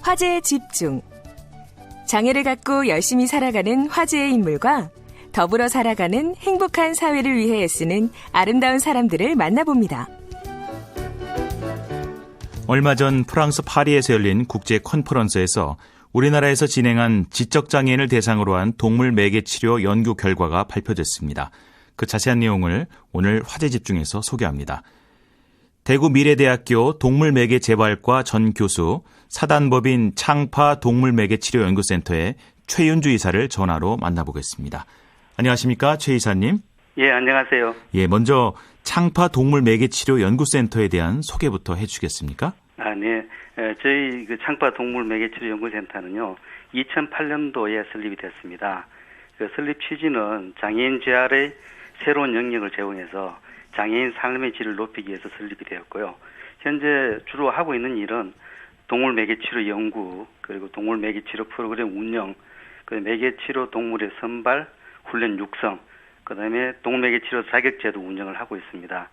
화제에 집중. 장애를 갖고 열심히 살아가는 화제의 인물과 더불어 살아가는 행복한 사회를 위해 애쓰는 아름다운 사람들을 만나봅니다. 얼마 전 프랑스 파리에서 열린 국제 컨퍼런스에서 우리나라에서 진행한 지적장애인을 대상으로 한 동물 매개 치료 연구 결과가 발표됐습니다. 그 자세한 내용을 오늘 화제 집중에서 소개합니다. 대구 미래대학교 동물매개 재활과 전 교수, 사단법인 창파 동물매개 치료연구센터의 최윤주 이사를 전화로 만나보겠습니다. 안녕하십니까, 최 이사님? 예, 안녕하세요. 예, 먼저 창파 동물매개 치료연구센터에 대한 소개부터 해주시겠습니까? 네. 저희 창파 동물매개치료연구센터는요, 2008년도에 설립이 됐습니다. 설립 취지는 장애인 재활의 새로운 영역을 제공해서 장애인 삶의 질을 높이기 위해서 설립이 되었고요. 현재 주로 하고 있는 일은 동물 매개치료 연구, 그리고 동물 매개치료 프로그램 운영, 매개치료 동물의 선발, 훈련 육성, 그다음에 동물 매개치료 자격제도 운영을 하고 있습니다.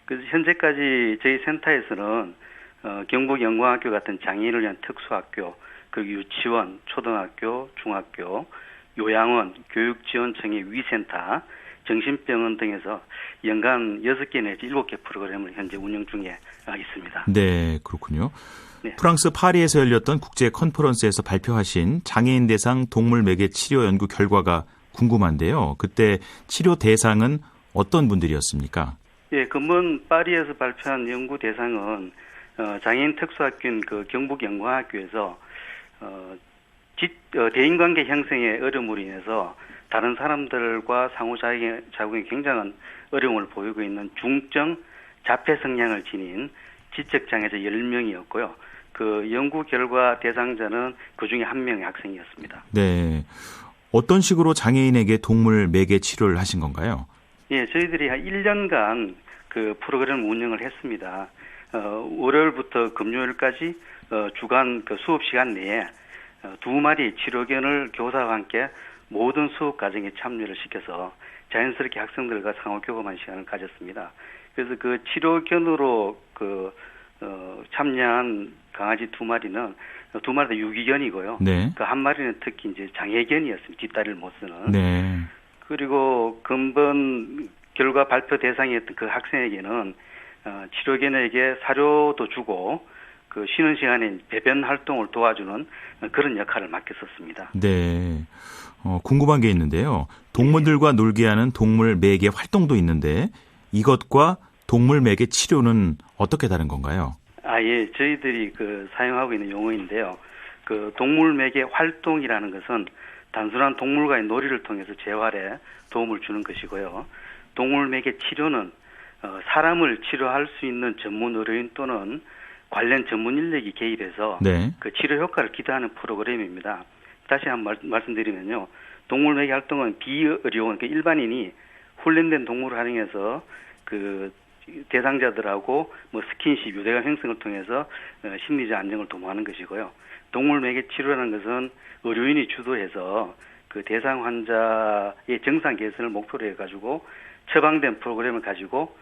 그래서 현재까지 저희 센터에서는 경북 영광학교 같은 장애인을 위한 특수학교, 그리고 유치원, 초등학교, 중학교, 요양원, 교육지원청의 위센터, 정신병원 등에서 연간 6개 내지 7개 프로그램을 현재 운영 중에 있습니다. 네, 그렇군요. 네. 프랑스 파리에서 열렸던 국제 컨퍼런스에서 발표하신 장애인 대상 동물 매개 치료 연구 결과가 궁금한데요. 그때 치료 대상은 어떤 분들이었습니까? 예, 금번 파리에서 발표한 연구 대상은 장애인 특수학교인 경북 영광학교에서 대인관계 형성의 어려움으로 인해서 다른 사람들과 상호작용에 굉장한 어려움을 보이고 있는 중증 자폐 성향을 지닌 지적장애자 10명이었고요. 그 연구 결과 대상자는 그중에 한 명의 학생이었습니다. 네. 어떤 식으로 장애인에게 동물 매개 치료를 하신 건가요? 예, 저희들이 한 1년간 그 프로그램 운영을 했습니다. 월요일부터 금요일까지 주간 그 수업 시간 내에 2마리 치료견을 교사와 함께 모든 수업 과정에 참여를 시켜서 자연스럽게 학생들과 상호 교감한 시간을 가졌습니다. 그래서 그 치료견으로 참여한 강아지 2마리는 2마리 다 유기견이고요. 네. 그 한 마리는 특히 이제 장애견이었습니다. 뒷다리를 못 쓰는. 네. 그리고 근본 결과 발표 대상이었던 그 학생에게는 치료견에게 사료도 주고 그 쉬는 시간에 배변 활동을 도와주는 그런 역할을 맡겼었습니다. 네. 궁금한 게 있는데요. 동물들과 놀게 하는 동물 매개 활동도 있는데 이것과 동물 매개 치료는 어떻게 다른 건가요? 예. 저희들이 사용하고 있는 용어인데요. 동물 매개 활동이라는 것은 단순한 동물과의 놀이를 통해서 재활에 도움을 주는 것이고요. 동물 매개 치료는 사람을 치료할 수 있는 전문 의료인 또는 관련 전문 인력이 개입해서 네. 그 치료 효과를 기대하는 프로그램입니다. 다시 한번 말씀드리면요. 동물 매개 활동은 비의료원, 일반인이 훈련된 동물을 활용해서 대상자들하고 스킨십, 유대감 형성을 통해서 심리적 안정을 도모하는 것이고요. 동물 매개 치료라는 것은 의료인이 주도해서 그 대상 환자의 정상 개선을 목표로 해가지고 처방된 프로그램을 가지고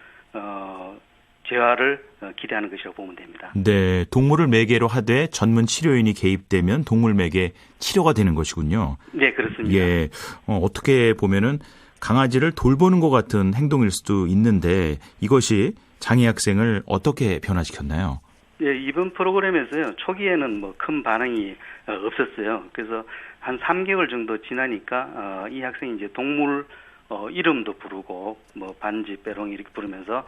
재활을 기대하는 것이라고 보면 됩니다. 네, 동물을 매개로 하되 전문 치료인이 개입되면 동물 매개 치료가 되는 것이군요. 네, 그렇습니다. 예, 어떻게 보면은 강아지를 돌보는 것 같은 행동일 수도 있는데 이것이 장애 학생을 어떻게 변화시켰나요? 예, 이번 프로그램에서요. 초기에는 큰 반응이 없었어요. 그래서 한 3개월 정도 지나니까 이 학생이 이제 동물 이름도 부르고 반지, 빼롱 이렇게 부르면서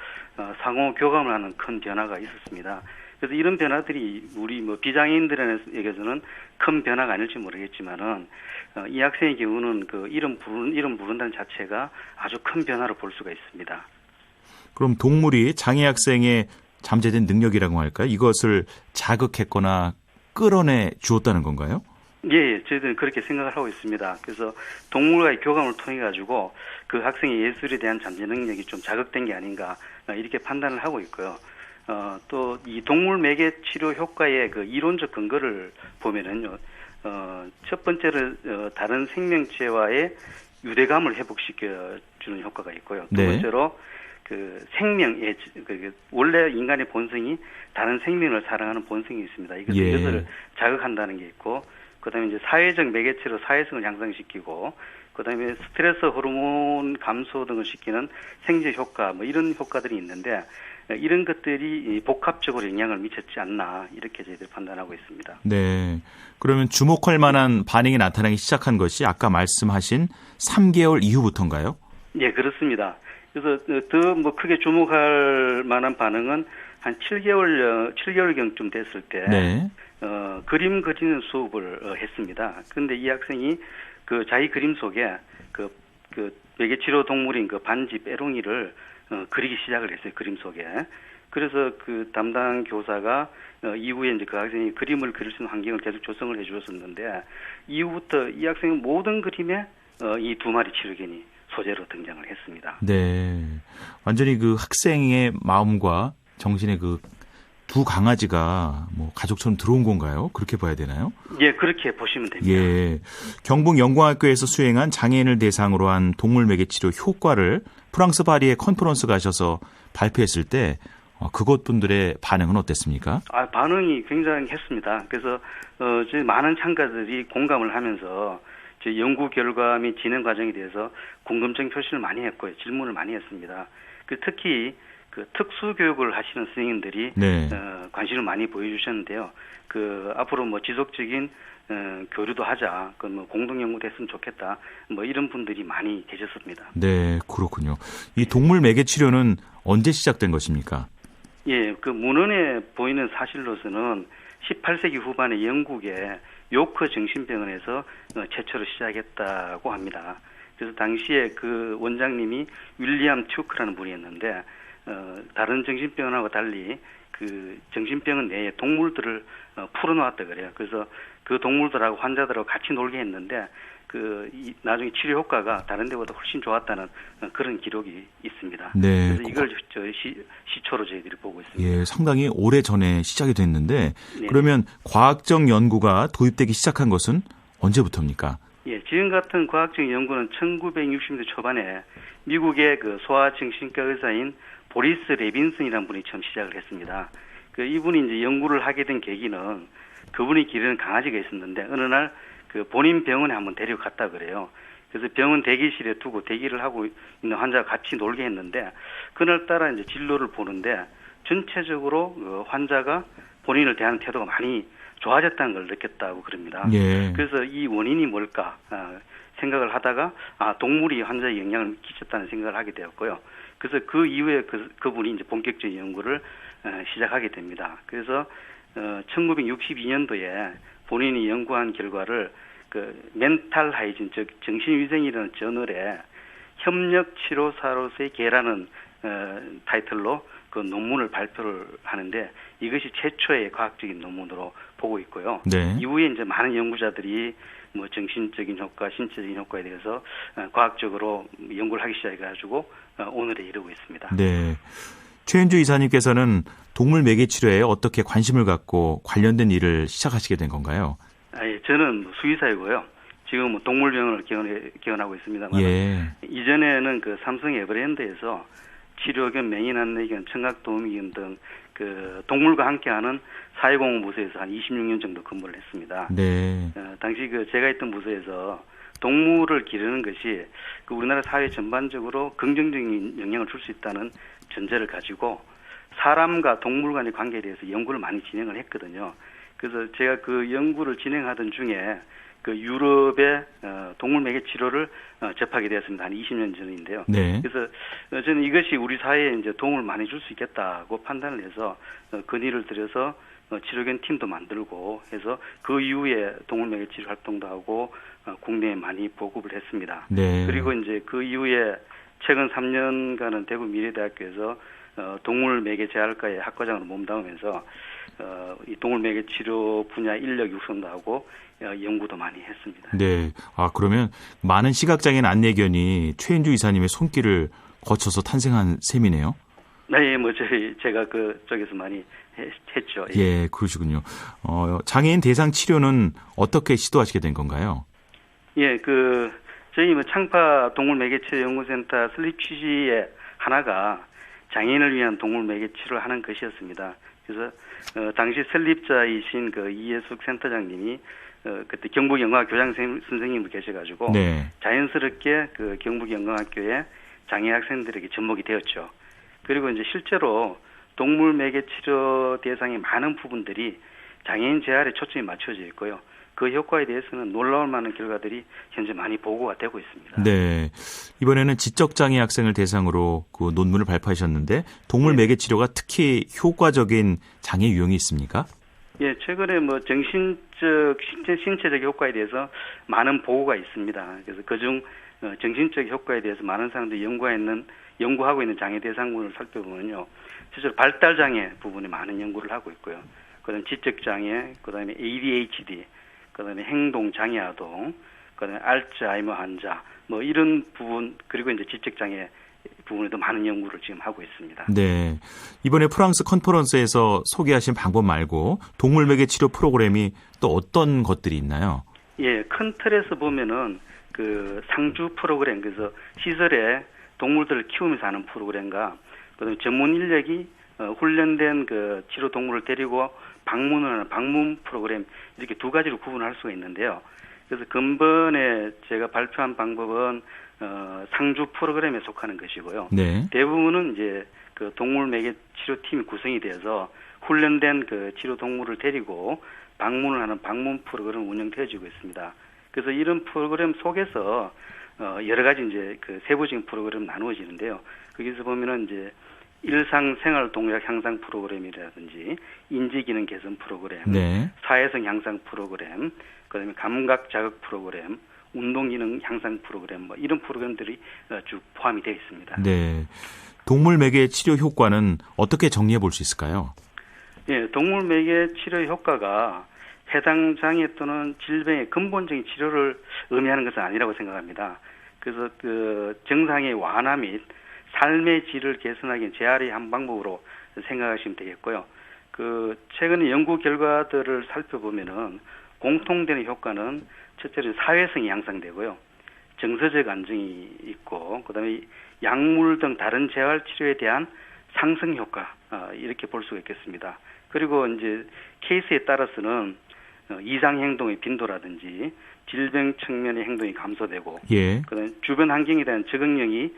상호 교감을 하는 큰 변화가 있었습니다. 그래서 이런 변화들이 우리 비장애인들에게서는 큰 변화가 아닐지 모르겠지만은 이 학생의 경우는 이름 부른다는 자체가 아주 큰 변화를 볼 수가 있습니다. 그럼 동물이 장애 학생의 잠재된 능력이라고 할까요? 이것을 자극했거나 끌어내 주었다는 건가요? 예, 저희들은 그렇게 생각을 하고 있습니다. 그래서 동물과의 교감을 통해 가지고 그 학생의 예술에 대한 잠재 능력이 좀 자극된 게 아닌가 이렇게 판단을 하고 있고요. 또 이 동물 매개 치료 효과의 이론적 근거를 보면은요, 첫 번째로 다른 생명체와의 유대감을 회복시켜 주는 효과가 있고요. 두 네. 번째로 그 생명의 원래 인간의 본성이 다른 생명을 사랑하는 본성이 있습니다. 이것을 자극한다는 게 있고, 그다음에 이제 사회적 매개체로 사회성을 향상시키고, 그다음에 스트레스 호르몬 감소 등을 시키는 생제 효과, 뭐 이런 효과들이 있는데, 이런 것들이 복합적으로 영향을 미쳤지 않나, 이렇게 저희들이 판단하고 있습니다. 네. 그러면 주목할 만한 반응이 나타나기 시작한 것이 아까 말씀하신 3개월 이후부터인가요? 예, 그렇습니다. 그래서 더 뭐 크게 주목할 만한 반응은 한 7개월경쯤 됐을 때, 네. 그림 그리는 수업을 했습니다. 그런데 이 학생이 그 자기 그림 속에 그 매개치료 동물인 그 반지 빼롱이를 그리기 시작을 했어요. 그림 속에. 그래서 그 담당 교사가 이후에 이제 그 학생이 그림을 그릴 수 있는 환경을 계속 조성을 해주었었는데, 이후부터 이 학생은 모든 그림에 이 두 마리 치료견이 소재로 등장을 했습니다. 네. 완전히 그 학생의 마음과 정신의 그 두 강아지가 뭐 가족처럼 들어온 건가요? 그렇게 봐야 되나요? 예, 그렇게 보시면 됩니다. 예. 경북 영광학교에서 수행한 장애인을 대상으로 한 동물 매개 치료 효과를 프랑스 파리에 컨퍼런스 가셔서 발표했을 때 그곳 분들의 반응은 어땠습니까? 반응이 굉장했습니다. 그래서 저희 많은 참가들이 공감을 하면서 저희 연구 결과 및 진행 과정에 대해서 궁금증 표시를 많이 했고요. 질문을 많이 했습니다. 특히 그 특수 교육을 하시는 선생님들이 네. 관심을 많이 보여주셨는데요. 앞으로 뭐 지속적인 교류도 하자, 뭐 공동 연구도 했으면 좋겠다, 뭐 이런 분들이 많이 계셨습니다. 네, 그렇군요. 이 동물 매개 치료는 언제 시작된 것입니까? 예, 그 문헌에 보이는 사실로서는 18세기 후반에 영국의 요크 정신병원에서 최초로 시작했다고 합니다. 그래서 당시에 그 원장님이 윌리엄 튜크라는 분이었는데, 다른 정신병원하고 달리 그 정신병원 내에 동물들을 풀어놓았다 그래요. 그래서 그 동물들하고 환자들하고 같이 놀게 했는데, 나중에 치료 효과가 다른 데보다 훨씬 좋았다는 그런 기록이 있습니다. 네. 그래서 이걸 시초로 저희들이 보고 있습니다. 예, 상당히 오래 전에 시작이 됐는데, 네. 그러면 과학적 연구가 도입되기 시작한 것은 언제부터입니까? 예, 지금 같은 과학적 연구는 1960년대 초반에 미국의 그 소아정신과 의사인 보리스 레빈슨이라는 분이 처음 시작을 했습니다. 이분이 이제 연구를 하게 된 계기는 그분이 기르는 강아지가 있었는데, 어느 날 그 본인 병원에 한번 데려갔다 그래요. 그래서 병원 대기실에 두고 대기를 하고 있는 환자가 같이 놀게 했는데, 그날따라 이제 진료를 보는데 전체적으로 그 환자가 본인을 대하는 태도가 많이 좋아졌다는 걸 느꼈다고 그럽니다. 예. 그래서 이 원인이 뭘까 생각을 하다가 동물이 환자에 영향을 끼쳤다는 생각을 하게 되었고요. 그래서 그 이후에 그분이 이제 본격적인 연구를 시작하게 됩니다. 그래서 1962년도에 본인이 연구한 결과를 그 멘탈 하이진, 즉 정신위생이라는 저널에 협력치료사로서의 개라는 타이틀로 그 논문을 발표를 하는데, 이것이 최초의 과학적인 논문으로 보고 있고요. 네. 이후에 이제 많은 연구자들이 뭐 정신적인 효과, 신체적인 효과에 대해서 과학적으로 연구를 하기 시작해가지고 오늘에 이르고 있습니다. 네. 최은주 이사님께서는 동물 매개 치료에 어떻게 관심을 갖고 관련된 일을 시작하시게 된 건가요? 예, 저는 수의사이고요. 지금 뭐 동물병원을 개원하고 있습니다만, 예. 이전에는 그 삼성 에버랜드에서 치료견, 맹인안내견, 청각도우미견 등 그 동물과 함께하는 사회공헌 부서에서 한 26년 정도 근무를 했습니다. 네. 당시 제가 있던 부서에서 동물을 기르는 것이 우리나라 사회 전반적으로 긍정적인 영향을 줄 수 있다는 전제를 가지고 사람과 동물 간의 관계에 대해서 연구를 많이 진행을 했거든요. 그래서 제가 그 연구를 진행하던 중에 그 유럽의 동물 매개 치료를 접하게 되었습니다. 한 20년 전인데요. 네. 그래서 저는 이것이 우리 사회에 이제 도움을 많이 줄 수 있겠다고 판단을 해서 건의를 드려서 치료견 팀도 만들고 해서 그 이후에 동물 매개 치료 활동도 하고 국내에 많이 보급을 했습니다. 네. 그리고 이제 그 이후에 최근 3년간은 대구 미래대학교에서 동물 매개 재활과의 학과장으로 몸담으면서 이 동물 매개 치료 분야 인력 육성도 하고 연구도 많이 했습니다. 네. 그러면 많은 시각장애인 안내견이 최은주 이사님의 손길을 거쳐서 탄생한 셈이네요. 네, 뭐 제가 그쪽에서 많이 했죠. 예, 그러시군요. 장애인 대상 치료는 어떻게 시도하시게 된 건가요? 예, 저희 창파 동물 매개치료 연구센터 설립 취지의 하나가 장애인을 위한 동물 매개 치료를 하는 것이었습니다. 그래서 당시 설립자이신 그 이예숙 센터장님이 그때 경북영광교장 선생님이 계셔가지고 네. 자연스럽게 그 경북영광학교에 장애 학생들에게 접목이 되었죠. 그리고 이제 실제로 동물 매개 치료 대상의 많은 부분들이 장애인 재활에 초점이 맞춰져 있고요. 그 효과에 대해서는 놀라울 만한 결과들이 현재 많이 보고가 되고 있습니다. 네. 이번에는 지적장애 학생을 대상으로 그 논문을 발표하셨는데 동물 매개 치료가 특히 효과적인 장애 유형이 있습니까? 예, 최근에 뭐 정신적, 신체적 효과에 대해서 많은 보고가 있습니다. 그래서 그중 정신적 효과에 대해서 많은 사람들이 연구하고 있는 장애 대상군을 살펴보면요. 실제로 발달 장애 부분에 많은 연구를 하고 있고요. 그다음에 지적 장애, 그다음에 ADHD, 그다음에 행동 장애 아동, 그다음에 알츠하이머 환자, 뭐 이런 부분 그리고 이제 지적 장애 부분에도 많은 연구를 지금 하고 있습니다. 네. 이번에 프랑스 컨퍼런스에서 소개하신 방법 말고 동물 매개 치료 프로그램이 또 어떤 것들이 있나요? 예, 큰 틀에서 보면은 그 상주 프로그램, 그래서 시설에 동물들을 키우면서 하는 프로그램과 그다음에 전문 인력이 훈련된 그 치료 동물을 데리고 방문을 하는 방문 프로그램, 이렇게 두 가지로 구분할 수가 있는데요. 그래서 근본에 제가 발표한 방법은 상주 프로그램에 속하는 것이고요. 네. 대부분은 이제 그 동물 매개 치료팀이 구성이 되어서 훈련된 그 치료 동물을 데리고 방문을 하는 방문 프로그램 운영되어지고 있습니다. 그래서 이런 프로그램 속에서 여러 가지 이제 그 세부적인 프로그램 나누어지는데요. 거기서 보면은 이제 일상생활 동력 향상 프로그램이라든지 인지기능 개선 프로그램, 네. 사회성 향상 프로그램, 그다음에 감각 자극 프로그램, 운동기능 향상 프로그램, 뭐 이런 프로그램들이 쭉 포함이 되어 있습니다. 네. 동물 매개 치료 효과는 어떻게 정리해 볼 수 있을까요? 예, 동물 매개 치료 효과가 해당 장애 또는 질병의 근본적인 치료를 의미하는 것은 아니라고 생각합니다. 그래서 그 증상의 완화 및 삶의 질을 개선하기 재활의 한 방법으로 생각하시면 되겠고요. 그 최근에 연구 결과들을 살펴보면은 공통되는 효과는 첫째로 사회성이 향상되고요. 정서적 안정이 있고, 그다음에 약물 등 다른 재활 치료에 대한 상승 효과, 이렇게 볼 수가 있겠습니다. 그리고 이제 케이스에 따라서는 이상 행동의 빈도라든지 질병 측면의 행동이 감소되고, 예. 그다음에 주변 환경에 대한 적응력이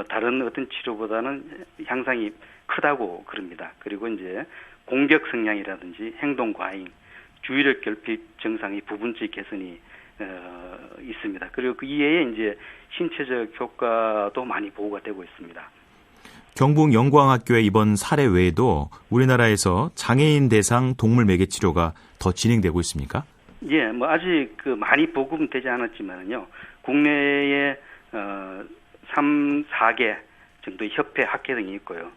다른 어떤 치료보다는 향상이 크다고 그럽니다. 그리고 이제 공격 성향이라든지 행동 과잉, 주의력 결핍 증상의 부분적 개선이 있습니다. 그리고 그 이외에 이제 신체적 효과도 많이 보고가 되고 있습니다. 경북 영광학교의 이번 사례 외에도 우리나라에서 장애인 대상 동물 매개 치료가 더 진행되고 있습니까? 예, 뭐 아직 그 많이 보급은 되지 않았지만은요, 국내에 3, 4개 정도의 협회, 학회 등이 있고요.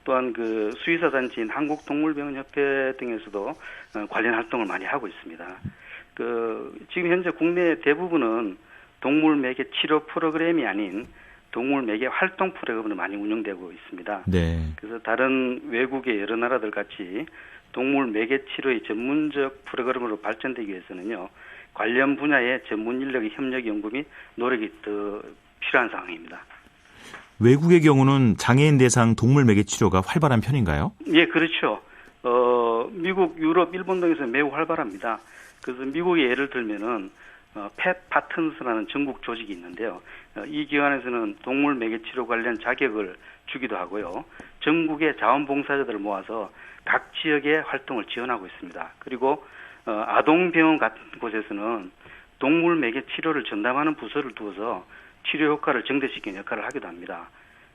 또한 그 수의사 단체인 한국동물병원협회 등에서도 관련 활동을 많이 하고 있습니다. 그 지금 현재 국내 대부분은 동물 매개 치료 프로그램이 아닌 동물 매개 활동 프로그램으로 많이 운영되고 있습니다. 네. 그래서 다른 외국의 여러 나라들 같이 동물 매개 치료의 전문적 프로그램으로 발전되기 위해서는요, 관련 분야의 전문 인력의 협력 연구 및 노력이 더 필요한 상황입니다. 외국의 경우는 장애인 대상 동물 매개 치료가 활발한 편인가요? 예, 그렇죠. 미국, 유럽, 일본 등에서 매우 활발합니다. 그래서 미국의 예를 들면은 펫 파트너스라는 전국 조직이 있는데요. 이 기관에서는 동물 매개 치료 관련 자격을 주기도 하고요. 전국의 자원봉사자들을 모아서 각 지역의 활동을 지원하고 있습니다. 그리고 아동병원 같은 곳에서는 동물 매개 치료를 전담하는 부서를 두어서 치료 효과를 증대시키는 역할을 하기도 합니다.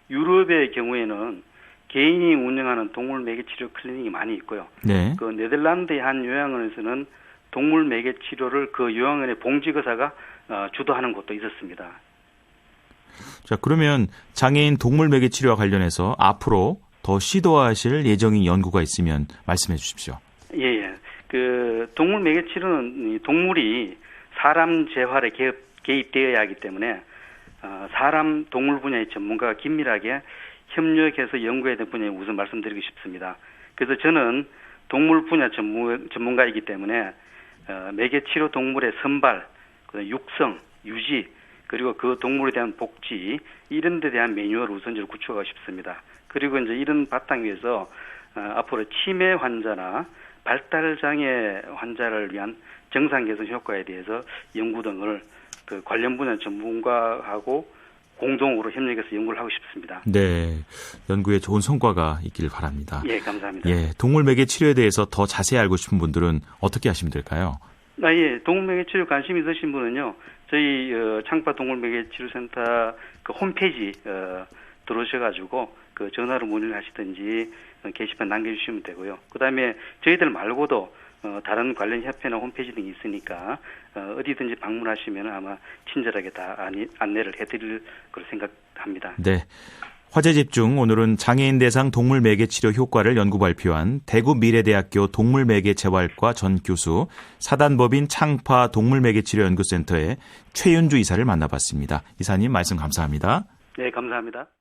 유럽의 경우에는 개인이 운영하는 동물 매개 치료 클리닉이 많이 있고요. 네. 그 네덜란드의 한 요양원에서는 동물 매개 치료를 그 요양원의 봉직의사가 주도하는 곳도 있었습니다. 자, 그러면 장애인 동물 매개 치료와 관련해서 앞으로 더 시도하실 예정인 연구가 있으면 말씀해 주십시오. 예. 그 동물 매개 치료는 동물이 사람 재활에 개입되어야 하기 때문에 사람 동물 분야의 전문가가 긴밀하게 협력해서 연구해야 될 분야에 우선 말씀드리고 싶습니다. 그래서 저는 동물 분야 전문가이기 때문에 매개 치료 동물의 선발, 육성, 유지, 그리고 그 동물에 대한 복지, 이런 데 대한 매뉴얼을 우선적으로 구축하고 싶습니다. 그리고 이제 이런 바탕 위에서 앞으로 치매 환자나 발달 장애 환자를 위한 정상 개선 효과에 대해서 연구 등을 그 관련 분야 전문가하고 공동으로 협력해서 연구를 하고 싶습니다. 네, 연구에 좋은 성과가 있길 바랍니다. 예, 감사합니다. 예, 동물 매개 치료에 대해서 더 자세히 알고 싶은 분들은 어떻게 하시면 될까요? 예, 동물매개치료 관심 있으신 분은요, 저희 창파 동물매개치료센터 그 홈페이지 들어오셔가지고 그 전화로 문의를 하시든지 게시판 남겨주시면 되고요. 그다음에 저희들 말고도 다른 관련 협회나 홈페이지 등이 있으니까 어디든지 방문하시면 아마 친절하게 다 안내를 해드릴 거로 생각합니다. 네. 화제 집중 오늘은 장애인 대상 동물 매개 치료 효과를 연구 발표한 대구 미래대학교 동물 매개 재활과 전 교수 사단법인 창파 동물 매개 치료 연구센터의 최윤주 이사를 만나봤습니다. 이사님 말씀 감사합니다. 네, 감사합니다.